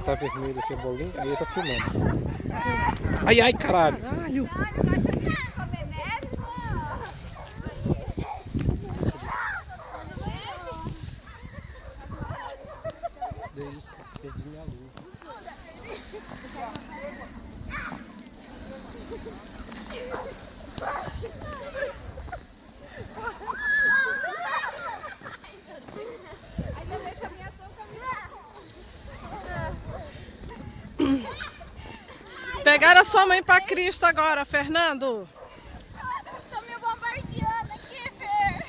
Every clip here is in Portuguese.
Tá vermelho aqui a bolinha, aí ele tá filmando. Ai, ai, caralho. Caralho. Isso, perdi minha luz. Pegaram a sua mãe pra Cristo agora, Fernando. Tô me bombardeando aqui, Fer.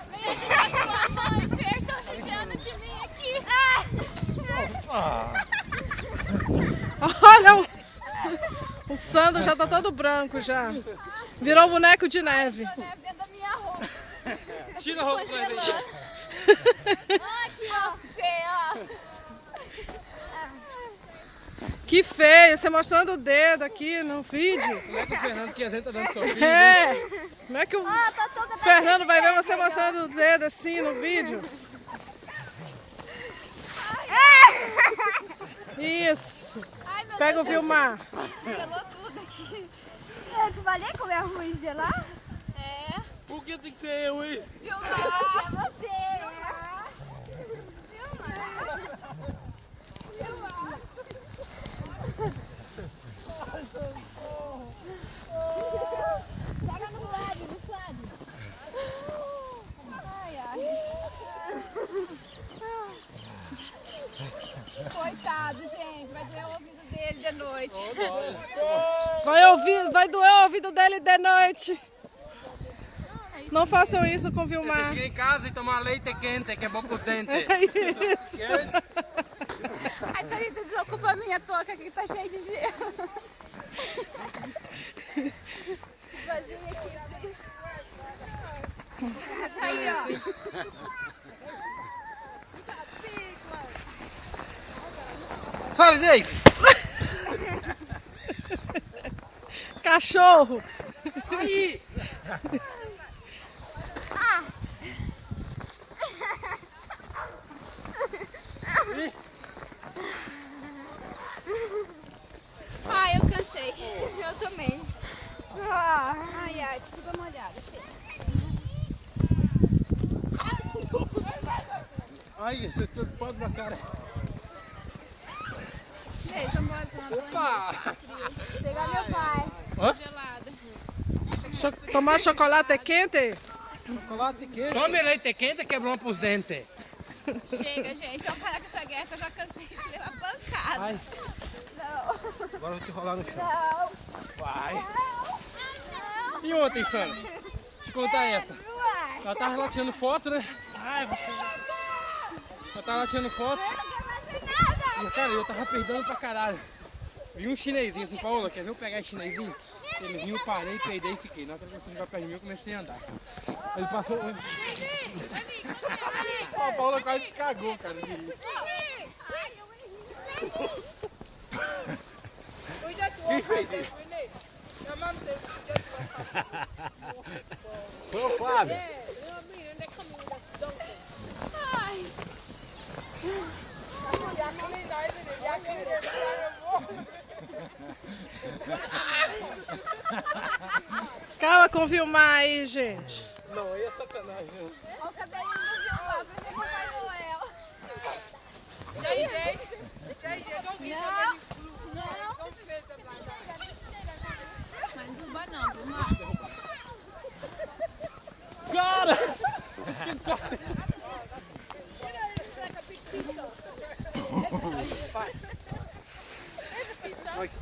Vem aqui pra sua mãe, Fer. Tô desviando de mim aqui. Olha, o Sandro já tá todo branco já. Virou boneco de neve. Tô neve dentro da minha roupa. Tira a roupa pra ver. Aqui, ó, Fer, ó. Que feio, você mostrando o dedo aqui no vídeo. Como é que o Fernando que a gente tá dando sorriso? É. Como é que o Tá Fernando vai ver você mostrando o dedo assim no vídeo? Isso. Ai, meu Pega o Deus, Vilmar. gelou tudo aqui. Eu te falei como é ruim de gelar? É. Por que tem que ser eu, hein? Vilmar, é você. Pega no Flávio, no Flávio. Ai, ai. Coitado, gente. Vai doer o ouvido dele de noite. Vai doer o ouvido dele de noite. Não façam isso com o Você Vilmar. chega em casa e tomar leite quente, que é bom pros dentes. É isso. Ai, Thalita, desocupa a minha touca aqui que tá cheia de gelo. Vazia aqui. Tá aí, ó. Sai daí! Cachorro. Aí! Ai, eu cansei. Eu também. Ai, ai, tudo molhado, chega. Ai, você tudo pode na cara. Ei, tô molhando. Opa! Pegar meu pai. Hã? Gelada. Tomar chocolate quente? Chocolate quente. Tome leite quente que é bom pros dentes. Chega, gente. Vamos parar com essa guerra que eu já cansei de levar pancada. Ai. Não. Agora eu vou te rolar no chão. Não. Vai. Não. E ontem, Sandra? Te contar essa. Uai. Ela tava lá tirando foto, né? Ai, você. Ela tava lá tirando foto. Eu não quero mais ver nada. E, cara, eu tava perdendo pra caralho. Vi um chinesinho assim, Paola, quer ver eu pegar esse chinesinho? Ele vinha, eu parei, peidei e fiquei. Na hora que ele chegou perto de mim, eu comecei a andar. Ele passou. A Paola quase cagou, cara. de rir. Quem fez isso? Foi o Flávio. Ai. Calma com o Vilmar aí, gente. Não, aí é sacanagem. Né? Olha o cabelinho do Vilmar, pra ser Papai Noel. Cara!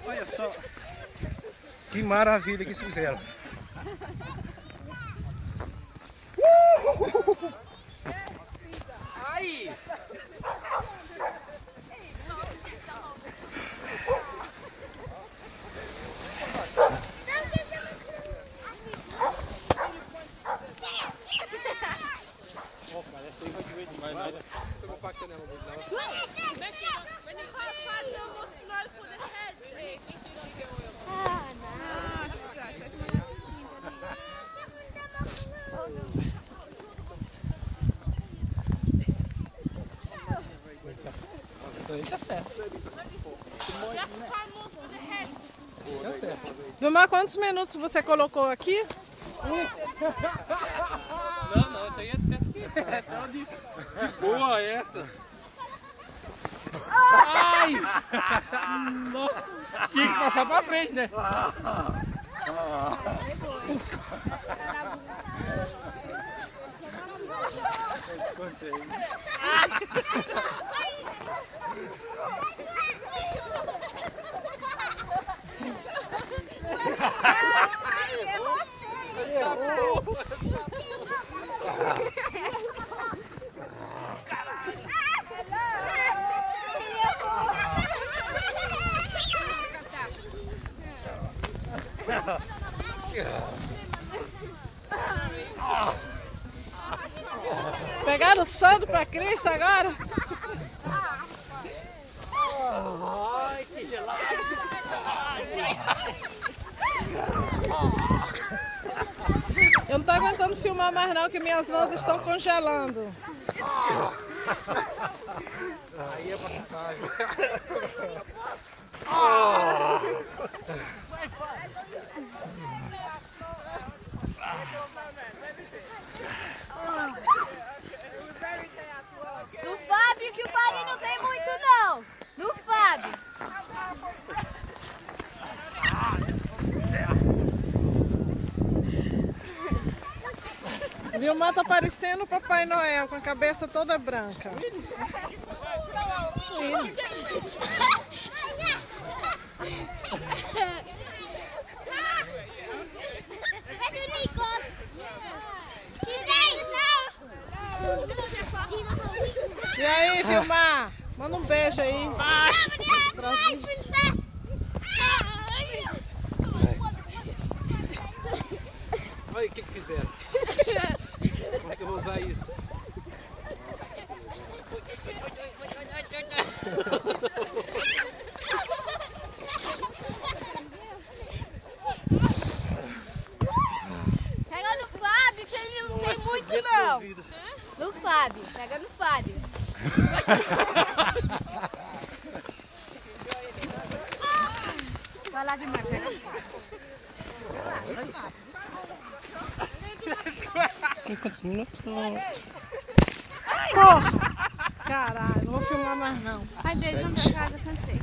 Olha só. Que maravilha que eles fizeram. Aí! Opa, essa aí vai doer demais, né? Eu vou pactar nela, vou dar Ah, nossa, vai se molhar tudinho, aí tá certo. Tá certo. Vilmar, quantos minutos você colocou aqui? Não, isso aí é tão de boa essa. Ai! Nossa! Tinha que passar pra frente, né? Pegaram o Sandro pra Cristo agora? Ai, que gelado! Eu não tô aguentando filmar mais não, que minhas mãos estão congelando. Aí é pra casa. No Fábio, que o Fábio não tem muito não. No Fábio. Vilmar tá parecendo o Papai Noel, com a cabeça toda branca. E aí, Vilmar? Manda um beijo aí. Olha o que fizeram. Como é que eu vou usar isso? Pega no Fábio, que ele não tem muito não. No Fábio, pega no Fábio. Vai lá, Vilmar, pega no Fábio. Tem quantos minutos? Caralho, não vou filmar mais não. Ai, beijo, vamos pra casa, cansei.